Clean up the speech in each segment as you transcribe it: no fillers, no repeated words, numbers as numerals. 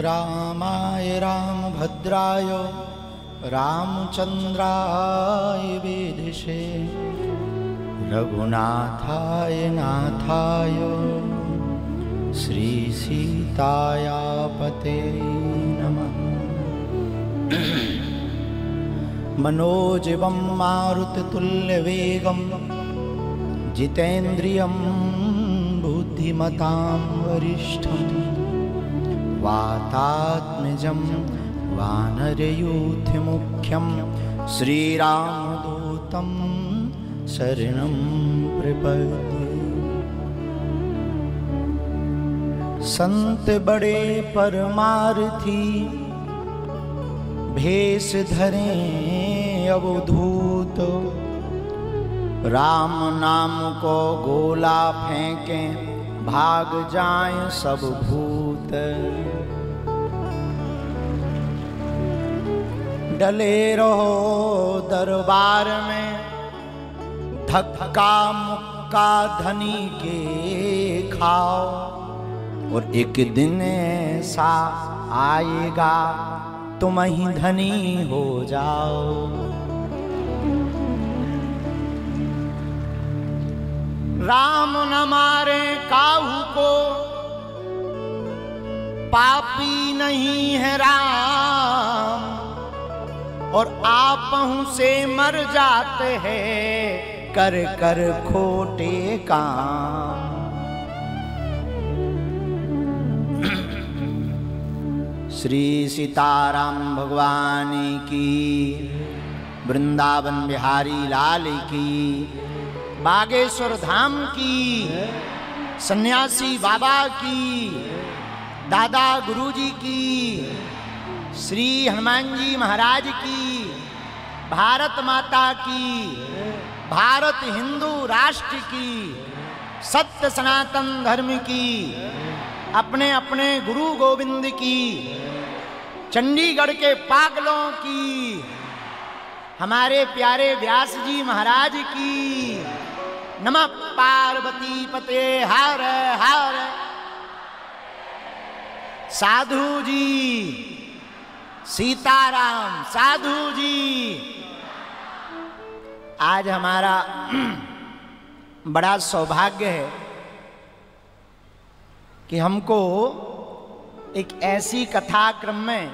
रामाय रामभद्राय रामचंद्राय वेधसे रघुनाथाय नाथाय श्री सीतायापते नमः। मनोजवं मारुततुल्यवेगं जितेन्द्रियं बुद्धिमतां वरिष्ठं वातात्मजं वानरयूथमुख्यं श्रीरामदूतं शरणं प्रपद्ये। संत बड़े परमार्थी भेष धरें अवधूत, राम नाम को गोला फेंकें भाग जाएं सब भूत। डले रहो दरबार में धक्का मुक्का धनी के खाओ, और एक दिन ऐसा आएगा तुम ही धनी हो जाओ। राम न मारे काहू को पापी नहीं है राम, और आपहु से मर जाते हैं कर कर खोटे काम। श्री सीताराम भगवान की, वृंदावन बिहारी लाल की, बागेश्वर धाम की, सन्यासी बाबा की, दादा गुरुजी की, श्री हनुमान जी महाराज की, भारत माता की, भारत हिंदू राष्ट्र की, सत्य सनातन धर्म की, अपने अपने गुरु गोविंद की, चंडीगढ़ के पागलों की, हमारे प्यारे व्यास जी महाराज की। नमः पार्वती पते हर हर। साधु जी सीताराम, साधु जी। आज हमारा बड़ा सौभाग्य है कि हमको एक ऐसी कथा क्रम में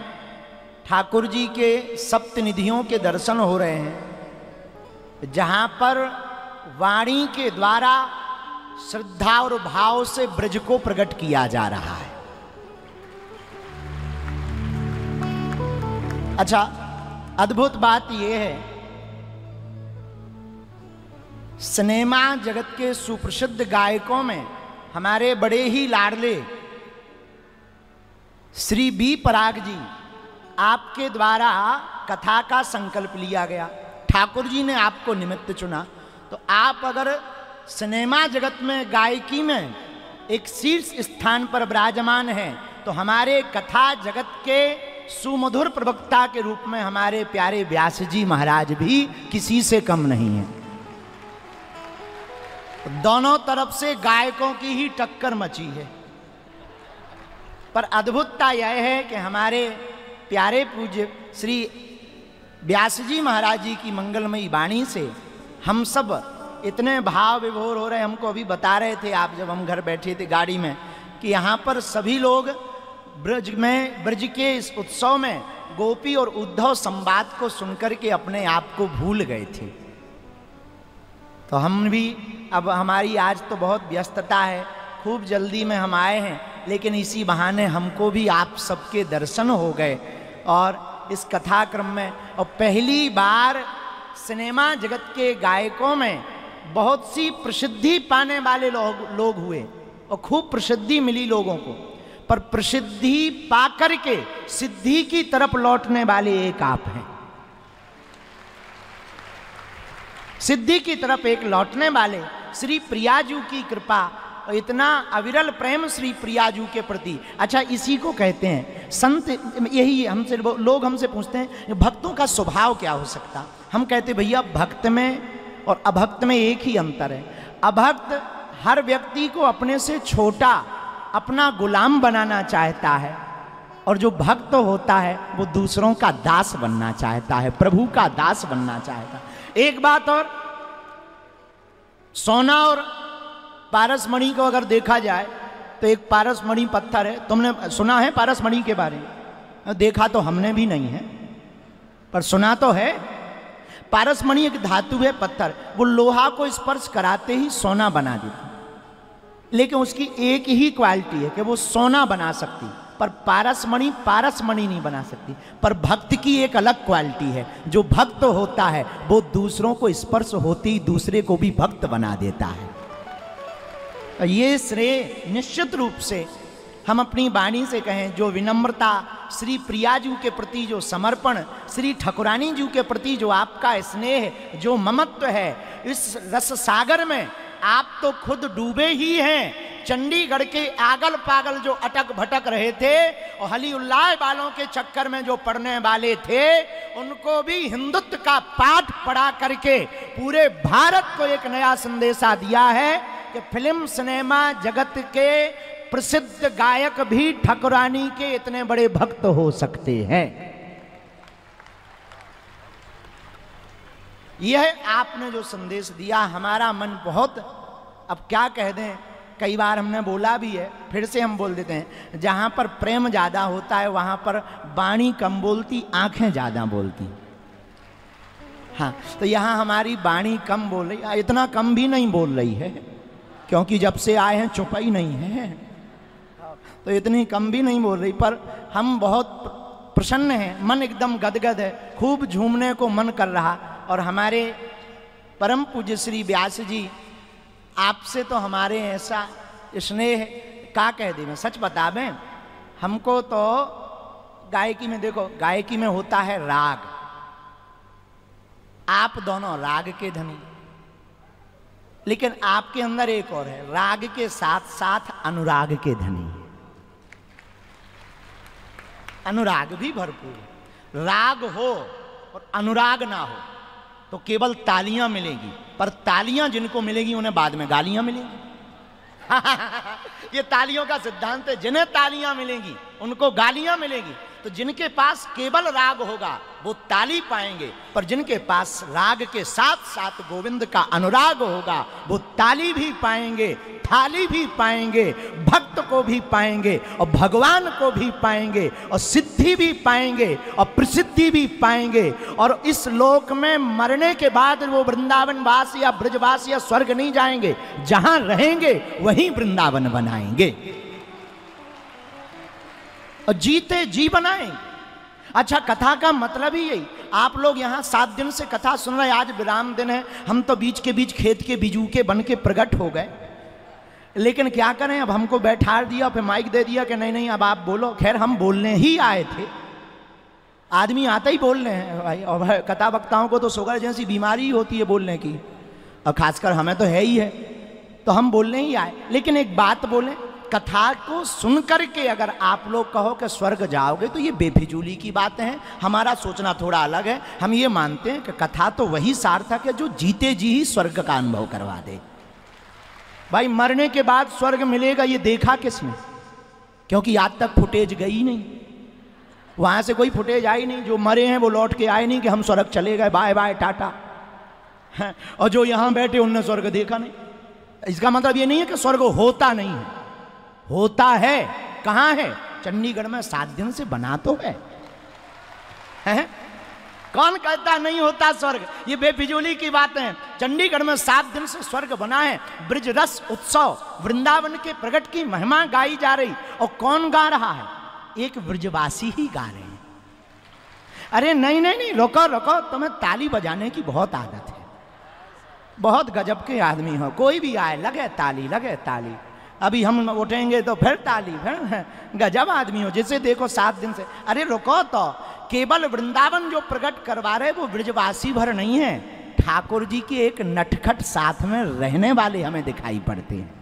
ठाकुर जी के सप्तनिधियों के दर्शन हो रहे हैं, जहां पर वाणी के द्वारा श्रद्धा और भाव से ब्रज को प्रकट किया जा रहा है। अच्छा, अद्भुत बात यह है, सिनेमा जगत के सुप्रसिद्ध गायकों में हमारे बड़े ही लाडले श्री बी पराग जी, आपके द्वारा कथा का संकल्प लिया गया। ठाकुर जी ने आपको निमित्त चुना, तो आप अगर सिनेमा जगत में गायकी में एक शीर्ष स्थान पर विराजमान हैं, तो हमारे कथा जगत के सुमधुर प्रवक्ता के रूप में हमारे प्यारे व्यास जी महाराज भी किसी से कम नहीं हैं। दोनों तरफ से गायकों की ही टक्कर मची है। पर अद्भुतता यह है कि हमारे प्यारे पूज्य श्री व्यास जी महाराज जी की मंगलमयी वाणी से हम सब इतने भाव विभोर हो रहे हैं। हमको अभी बता रहे थे आप, जब हम घर बैठे थे गाड़ी में, कि यहाँ पर सभी लोग ब्रज के इस उत्सव में गोपी और उद्धव संवाद को सुनकर के अपने आप को भूल गए थे। तो हम भी, अब हमारी आज तो बहुत व्यस्तता है, खूब जल्दी में हम आए हैं, लेकिन इसी बहाने हमको भी आप सबके दर्शन हो गए। और इस कथा क्रम में, और पहली बार सिनेमा जगत के गायकों में बहुत सी प्रसिद्धि पाने वाले लोग हुए और खूब प्रसिद्धि मिली लोगों को, पर प्रसिद्धि पाकर के सिद्धि की तरफ लौटने वाले एक आप हैं। सिद्धि की तरफ एक लौटने वाले श्री प्रियाजू की कृपा और इतना अविरल प्रेम श्री प्रियाजू के प्रति। अच्छा, इसी को कहते हैं संत। यही हमसे लोग हमसे पूछते हैं भक्तों का स्वभाव क्या हो सकता। हम कहते भैया, भक्त में और अभक्त में एक ही अंतर है। अभक्त हर व्यक्ति को अपने से छोटा अपना गुलाम बनाना चाहता है, और जो भक्त होता है वो दूसरों का दास बनना चाहता है, प्रभु का दास बनना चाहता है। एक बात और, सोना और पारसमणि को अगर देखा जाए तो एक पारसमणि पत्थर है, तुमने सुना है पारसमणि के बारे में? देखा तो हमने भी नहीं है, पर सुना तो है। पारसमणि एक धातु है, पत्थर, वो लोहा को स्पर्श कराते ही सोना बना देती, लेकिन उसकी एक ही क्वालिटी है कि वो सोना बना सकती, पर पारसमणि पारसमणि नहीं बना सकती। पर भक्त की एक अलग क्वालिटी है, जो भक्त होता है वो दूसरों को स्पर्श होते ही दूसरे को भी भक्त बना देता है। ये श्रेय निश्चित रूप से हम अपनी वाणी से कहें, जो विनम्रता, श्री प्रिया जी के प्रति जो समर्पण, श्री ठाकुरानी जी के प्रति जो आपका स्नेह, जो ममत्व है, इस रस सागर में आप तो खुद डूबे ही हैं। चंडीगढ़ के आगल पागल जो अटक भटक रहे थे और हली उल्लाह वालों के चक्कर में जो पढ़ने वाले थे, उनको भी हिंदुत्व का पाठ पढ़ा करके पूरे भारत को एक नया संदेशा दिया है कि फिल्म सिनेमा जगत के प्रसिद्ध गायक भी ठाकुरानी के इतने बड़े भक्त हो सकते हैं। यह आपने जो संदेश दिया, हमारा मन बहुत, अब क्या कह दें, कई बार हमने बोला भी है, फिर से हम बोल देते हैं, जहां पर प्रेम ज्यादा होता है वहां पर वाणी कम बोलती, आंखें ज्यादा बोलती। हाँ, तो यहां हमारी वाणी कम बोल रही, इतना कम भी नहीं बोल रही है, क्योंकि जब से आए हैं चुप ही नहीं है, तो इतनी कम भी नहीं बोल रही, पर हम बहुत प्रसन्न हैं, मन एकदम गदगद है, खूब झूमने को मन कर रहा। और हमारे परम पूज्य श्री व्यास जी, आपसे तो हमारे ऐसा स्नेह का कह दे, मैं सच बता दें, हमको तो गायकी में, देखो गायकी में होता है राग, आप दोनों राग के धनी, लेकिन आपके अंदर एक और है, राग के साथ साथ अनुराग के धनी, अनुराग भी भरपूर। राग हो और अनुराग ना हो तो केवल तालियां मिलेगी, पर तालियां जिनको मिलेगी उन्हें बाद में गालियां मिलेंगी। ये तालियों का सिद्धांत है, जिन्हें तालियां मिलेंगी उनको गालियां मिलेगी। तो जिनके पास केवल राग होगा वो ताली पाएंगे, पर जिनके पास राग के साथ साथ गोविंद का अनुराग होगा वो ताली भी पाएंगे, थाली भी पाएंगे, भक्त को भी पाएंगे और भगवान को भी पाएंगे और सिद्धि भी पाएंगे और प्रसिद्धि भी पाएंगे। और इस लोक में मरने के बाद वो वृंदावन वास या ब्रजवास या स्वर्ग नहीं जाएंगे, जहां रहेंगे वहीं वृंदावन बनाएंगे और जीते जी बनाएंगे। अच्छा, कथा का मतलब ही यही, आप लोग यहाँ 7 दिन से कथा सुन रहे, आज विराम दिन है, हम तो बीच के बीच खेत के बिजूके बन के प्रकट हो गए, लेकिन क्या करें, अब हमको बैठा दिया, फिर माइक दे दिया कि नहीं नहीं अब आप बोलो। खैर हम बोलने ही आए थे, आदमी आता ही बोलने हैं भाई, और कथा वक्ताओं को तो शुगर जैसी बीमारी होती है बोलने की, और खासकर हमें तो है ही है, तो हम बोलने ही आए। लेकिन एक बात बोलें, कथा को सुन करके अगर आप लोग कहो कि स्वर्ग जाओगे तो ये बेफिजूली की बातें हैं, हमारा सोचना थोड़ा अलग है। हम ये मानते हैं कि कथा तो वही सार्थक है जो जीते जी ही स्वर्ग का अनुभव करवा दे। भाई मरने के बाद स्वर्ग मिलेगा ये देखा किसने? क्योंकि आज तक फुटेज गई नहीं, वहां से कोई फुटेज आई नहीं, जो मरे हैं वो लौट के आए नहीं कि हम स्वर्ग चले गए, बाय बाय टाटा, और जो यहां बैठे उनने स्वर्ग देखा नहीं। इसका मतलब ये नहीं है कि स्वर्ग होता नहीं है, होता है। कहां है? चंडीगढ़ में 7 दिन से बना तो है, हैं? कौन कहता नहीं होता स्वर्ग? ये बेफिजूली की बात है। चंडीगढ़ में 7 दिन से स्वर्ग बना है। ब्रज रस उत्सव, वृंदावन के प्रगट की महिमा गाई जा रही, और कौन गा रहा है? एक ब्रजवासी ही गा रहे हैं। अरे नहीं नहीं नहीं, रुको रुको, तुम्हें ताली बजाने की बहुत आदत है, बहुत गजब के आदमी हो, कोई भी आए लगे ताली, लगे ताली। अभी हम उठेंगे तो फिर ताली, फिर गजब आदमी हो, जिसे देखो 7 दिन से। अरे रुको, तो केवल वृंदावन जो प्रकट करवा रहे वो ब्रजवासी भर नहीं है, ठाकुर जी के एक नटखट साथ में रहने वाले हमें दिखाई पड़ते हैं।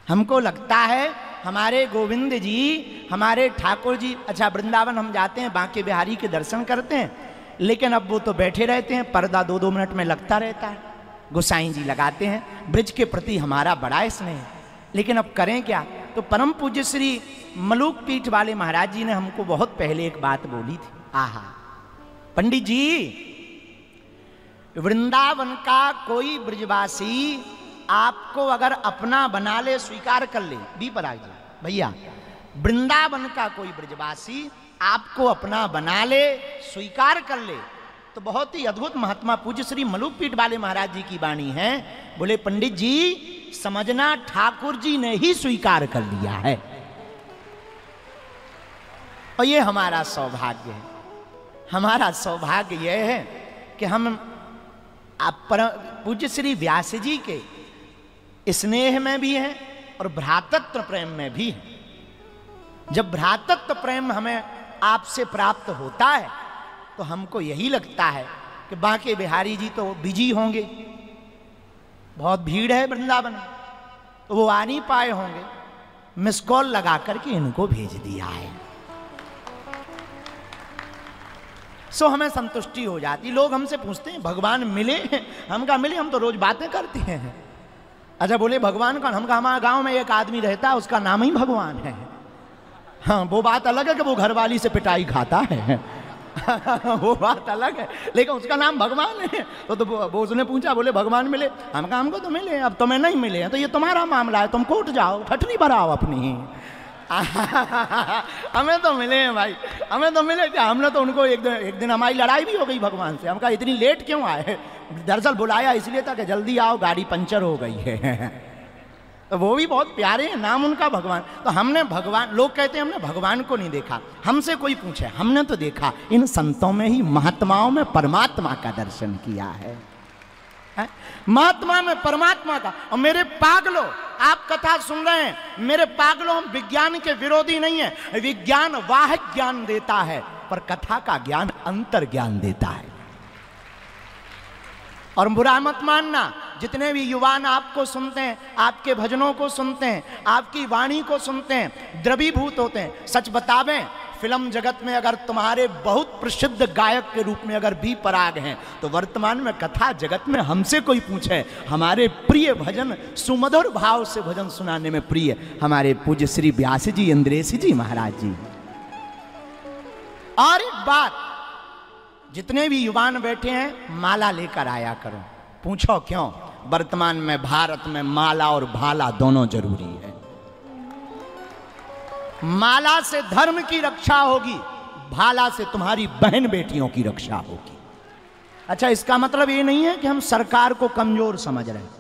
हमको लगता है हमारे गोविंद जी, हमारे ठाकुर जी, अच्छा वृंदावन हम जाते हैं, बांके बिहारी के दर्शन करते हैं, लेकिन अब वो तो बैठे रहते हैं, पर्दा 2-2 मिनट में लगता रहता है, गोसाई जी लगाते हैं। ब्रज के प्रति हमारा बड़ा स्नेह है, लेकिन अब करें क्या? तो परम पूज्य श्री मलूक पीठ वाले महाराज जी ने हमको बहुत पहले एक बात बोली थी। आहा, पंडित जी, वृंदावन का कोई ब्रजवासी आपको अगर अपना बना ले, स्वीकार कर ले, डी पराग जी भैया, वृंदावन का कोई ब्रजवासी आपको अपना बना ले, स्वीकार कर ले, तो बहुत ही अद्भुत महात्मा पूज्य श्री मलूक पीठ वाले महाराज जी की वाणी है। बोले पंडित जी, समझना ठाकुर जी ने ही स्वीकार कर लिया है, और ये हमारा सौभाग्य है। हमारा सौभाग्य यह है कि हम पूज्य श्री व्यास जी के स्नेह में भी हैं और भ्रातृत्व प्रेम में भी हैं। जब भ्रातृत्व प्रेम हमें आपसे प्राप्त होता है तो हमको यही लगता है कि बांके बिहारी जी तो बिजी होंगे, बहुत भीड़ है वृंदावन, तो वो आ नहीं पाए होंगे, मिस कॉल लगा करके इनको भेज दिया है। सो हमें संतुष्टि हो जाती। लोग हमसे पूछते हैं भगवान मिले? हम कहा मिले, हम तो रोज बातें करते हैं। अच्छा, बोले भगवान कौन? हम कहा हमारे गांव में एक आदमी रहता है, उसका नाम ही भगवान है। हाँ, वो बात अलग है कि वो घरवाली से पिटाई खाता है वो बात अलग है, लेकिन उसका नाम भगवान है। तो वो उसने पूछा, बोले भगवान मिले? हम कहा हमको तो मिले, अब तुम्हें नहीं मिले हैं तो ये तुम्हारा मामला है, तुम कोर्ट जाओ, ठटनी भराओ अपनी हमें तो मिले हैं भाई, हमें तो मिले थे। हमने तो उनको एक दिन हमारी लड़ाई भी हो गई भगवान से। हम कहा इतनी लेट क्यों आए? दरअसल बुलाया इसलिए था कि जल्दी आओ, गाड़ी पंचर हो गई है तो वो भी बहुत प्यारे हैं, नाम उनका भगवान। तो हमने भगवान, लोग कहते हैं हमने भगवान को नहीं देखा। हमसे कोई पूछे, हमने तो देखा, इन संतों में ही, महात्माओं में परमात्मा का दर्शन किया है। महात्मा में परमात्मा का। और मेरे पागलों, आप कथा सुन रहे हैं, मेरे पागलों, हम विज्ञान के विरोधी नहीं है। विज्ञान वाहक ज्ञान देता है, पर कथा का ज्ञान अंतर ज्ञान देता है। और बुरा मत मानना, जितने भी युवान आपको सुनते हैं, आपके भजनों को सुनते हैं, आपकी वाणी को सुनते हैं, द्रवीभूत होते हैं। सच बतावें, फिल्म जगत में अगर तुम्हारे बहुत प्रसिद्ध गायक के रूप में अगर बी पराग हैं, तो वर्तमान में कथा जगत में हमसे कोई पूछे, हमारे प्रिय भजन, सुमधुर भाव से भजन सुनाने में प्रिय हमारे पूज्य श्री व्यास जी, इंद्रेश जी महाराज जी। और एक बात, जितने भी युवान बैठे हैं, माला लेकर आया करो। पूछो क्यों? वर्तमान में भारत में माला और भाला दोनों जरूरी है। माला से धर्म की रक्षा होगी, भाला से तुम्हारी बहन बेटियों की रक्षा होगी। अच्छा, इसका मतलब ये नहीं है कि हम सरकार को कमजोर समझ रहे हैं,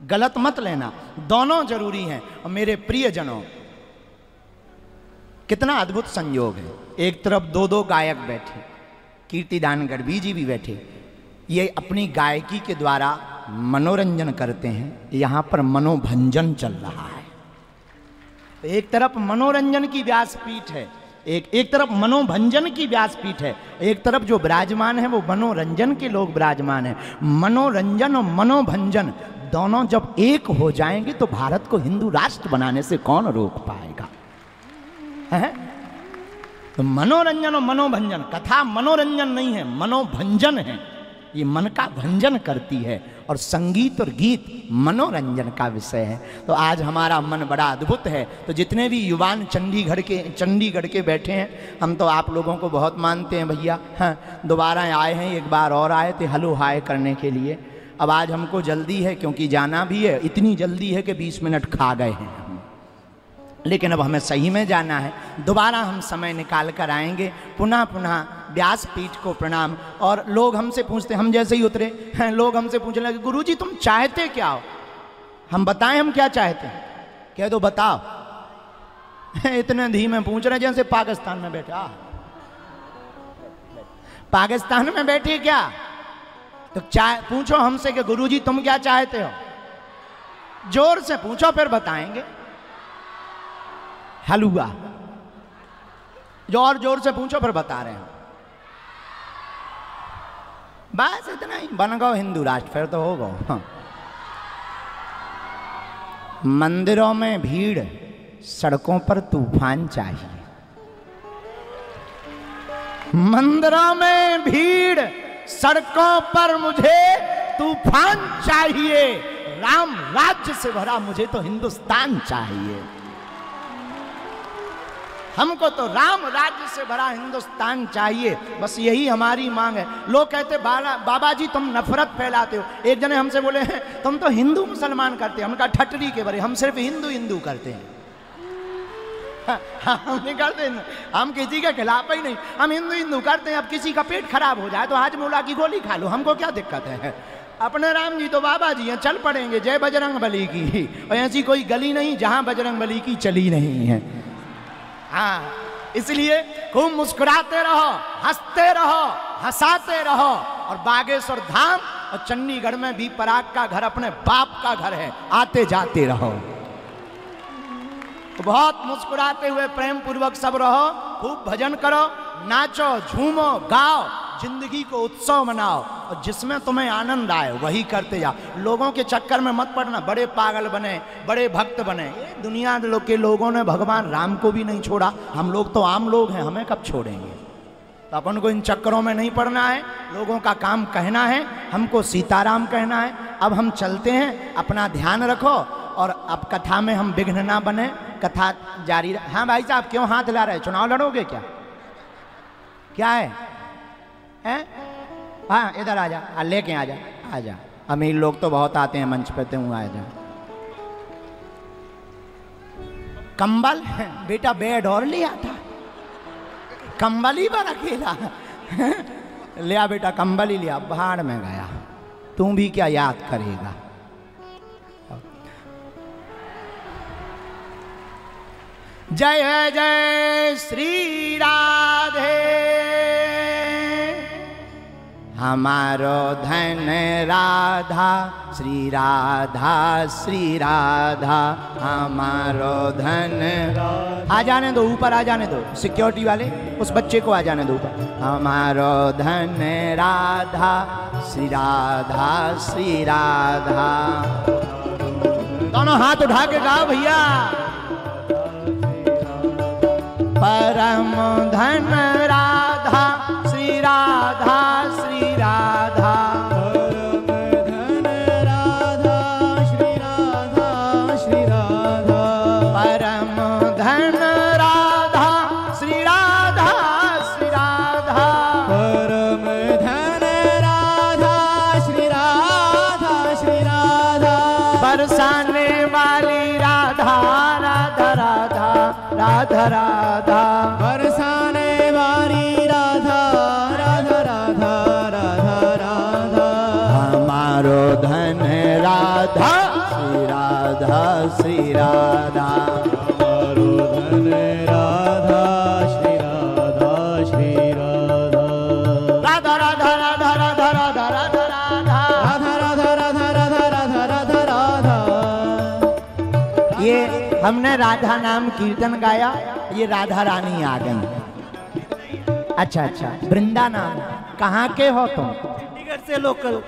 गलत मत लेना, दोनों जरूरी हैं। और मेरे प्रियजनों, कितना अद्भुत संयोग है, एक तरफ दो दो गायक बैठे, कीर्तिदान गढ़वी जी भी बैठे, ये अपनी गायकी के द्वारा मनोरंजन करते हैं। यहाँ पर मनोभंजन चल रहा है। एक तरफ मनोरंजन की व्यासपीठ है, एक तरफ मनोभंजन की व्यासपीठ है, एक तरफ जो विराजमान है वो मनोरंजन के लोग विराजमान है। मनोरंजन और मनोभंजन दोनों जब एक हो जाएंगे तो भारत को हिंदू राष्ट्र बनाने से कौन रोक पाएगा? है? तो मनोरंजन और मनोभंजन, कथा मनोरंजन नहीं है, मनोभंजन है। ये मन का भंजन करती है, और संगीत और गीत मनोरंजन का विषय है। तो आज हमारा मन बड़ा अद्भुत है। तो जितने भी युवान चंडीगढ़ के बैठे हैं, हम तो आप लोगों को बहुत मानते हैं भैया। हाँ, दोबारा आए हैं, एक बार और आए थे हलो हाय करने के लिए। अब आज हमको जल्दी है क्योंकि जाना भी है, इतनी जल्दी है कि 20 मिनट खा गए हैं, लेकिन अब हमें सही में जाना है। दोबारा हम समय निकाल कर आएंगे। पुनः व्यासपीठ को प्रणाम। और लोग हमसे पूछते, हम जैसे ही उतरे हैं, लोग हमसे पूछने लगे, गुरुजी तुम चाहते क्या हो? हम बताएं हम क्या चाहते हैं? कह दो बताओ। इतने धीमे पूछ रहे जैसे पाकिस्तान में बैठा। पाकिस्तान में बैठे क्या? तो पूछो हमसे कि गुरुजी तुम क्या चाहते हो? जोर से पूछो, फिर बताएंगे। हलवा, जोर जोर से पूछो, फिर बता रहे हैं। बस इतना ही, बन गो हिंदू राष्ट्र, फिर तो हो गो। हाँ। मंदिरों में भीड़, सड़कों पर तूफान चाहिए। मंदिरों में भीड़, सड़कों पर मुझे तूफान चाहिए। राम राज्य से भरा मुझे तो हिंदुस्तान चाहिए। हमको तो राम राज्य से भरा हिंदुस्तान चाहिए, बस यही हमारी मांग है। लोग कहते बाबा जी तुम नफरत फैलाते हो। एक जने हमसे बोले हैं तुम तो हिंदू मुसलमान करते हैं। हमने कहा ठटरी के बारे, हम सिर्फ हिंदू हिंदू करते हैं। हम नहीं करते, हम किसी के खिलाफ ही नहीं, हम हिंदू हिंदू करते हैं। अब किसी का पेट खराब हो जाए तो हाजमोला की गोली खा लो, हमको क्या दिक्कत है। अपने राम जी तो बाबा जी हैं, चल पड़ेंगे जय बजरंग बली की। और ऐसी कोई गली नहीं जहां बजरंग बली की चली नहीं है। हाँ, इसलिए खूब मुस्कुराते रहो, हंसते रहो, हंसाते रहो। और बागेश्वर धाम और चंडीगढ़ में भी पराग का घर अपने बाप का घर है, आते जाते रहो। तो बहुत मुस्कुराते हुए प्रेम पूर्वक सब रहो, खूब भजन करो, नाचो, झूमो, गाओ, जिंदगी को उत्सव मनाओ और जिसमें तुम्हें आनंद आए वही करते जाओ। लोगों के चक्कर में मत पड़ना, बड़े पागल बने, बड़े भक्त बने। दुनिया के लोगों ने भगवान राम को भी नहीं छोड़ा, हम लोग तो आम लोग हैं, हमें कब छोड़ेंगे। तो अपन को इन चक्करों में नहीं पड़ना है। लोगों का काम कहना है, हमको सीताराम कहना है। अब हम चलते हैं, अपना ध्यान रखो और अब कथा में हम विघ्न ना बने, कथा जारी। हाँ भाई साहब, क्यों हाथ ला रहे, चुनाव लड़ोगे क्या? क्या है? हाँ इधर आ जा, लेके आ जा, आ जा। अमीर लोग तो बहुत आते हैं मंच पे, तू आ जा। कंबल बेटा, बेड और लिया था, कंबल ही पर अकेला लिया बेटा, कंबल ही लिया, भाड़ में गया। तू भी क्या याद करेगा। जय जय श्री राधे, हमारो धन राधा, श्री राधा श्री राधा, हमारो धन। आ जाने दो, ऊपर आ जाने दो, सिक्योरिटी वाले उस बच्चे को आ जाने दो ऊपर। हमारो धन राधा, श्री राधा श्री राधा। दोनों हाथ उठा के गाओ भैया। परम धन राधा, श्री राधा श्री राधा। परम धन राधा, श्री राधा श्री राधा। परम धन राधा, श्री राधा श्री राधा। बरसाने वाली राधा, राधा राधा, राधा राधा। बरसाने वाली राधा, राधा राधा, राधा राधा। हमारो धन राधा, श्री राधा श्री राधा। हमारो धन राधा, श्री राधा श्री राधा। राधा राधा राधा राधा राधा राधा राधा राधा राधा राधा राधा राधा राधा। ये हमने राधा नाम कीर्तन गाया, ये राधा रानी आ गई। अच्छा अच्छा, वृंदा नाम। कहाँ के हो तुम? चंडीगढ़ से लोकल।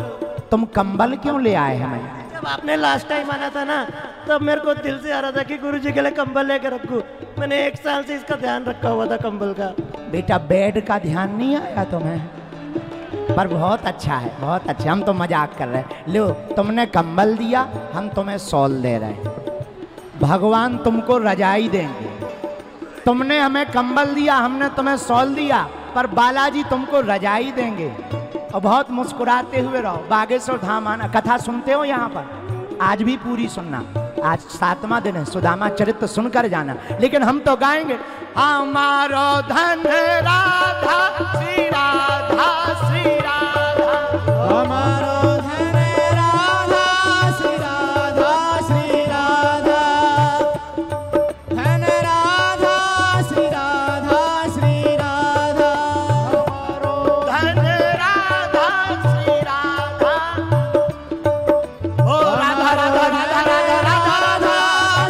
तुम कंबल क्यों ले आए हमें? जब आपने लास्ट टाइम आना था ना, तब मेरे को दिल से आ रहा था कि गुरुजी के लिए कंबल लेकर रखूं। मैंने 1 साल से इसका ध्यान रखा हुआ था कंबल का। बेटा बेड का ध्यान नहीं आया तुम्हें? पर बहुत अच्छा है, बहुत अच्छा। हम तो मजाक कर रहे हैं। लो, तुमने कंबल दिया, हम तुम्हें शॉल दे रहे हैं। भगवान तुमको रजाई देंगे। तुमने हमें कंबल दिया, हमने तुम्हें शॉल दिया, पर बालाजी तुमको रजाई देंगे। और बहुत मुस्कुराते हुए रहो। बागेश्वर धाम आना, कथा सुनते हो यहाँ पर, आज भी पूरी सुनना। आज 7वां दिन है, सुदामा चरित्र सुनकर जाना। लेकिन हम तो गाएंगे, हमारो धन राधा, श्री राधा श्री राधा। हमारो धन राधा, श्री राधा श्री राधा। धन राधा, श्री राधा श्री राधा। हमारो धन राधा, श्री राधा। ओ राधा राधा राधा राधा राधा राधा,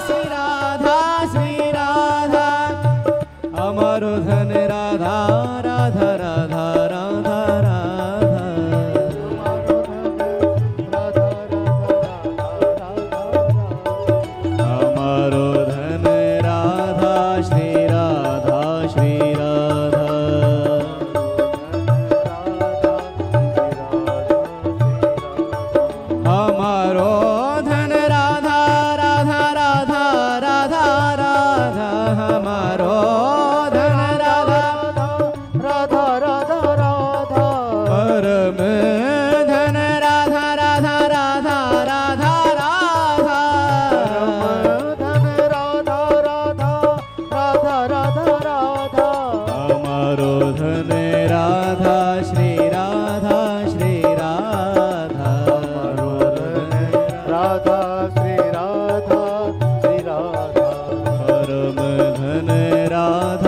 श्री राधा श्री राधा। हमारो धन राधा, राधा राधा राधा राधा। हमारो धन राधा, श्री राधा श्री राधा। हमारो धन राधा, राधा राधा राधा राधा। हमारो राधा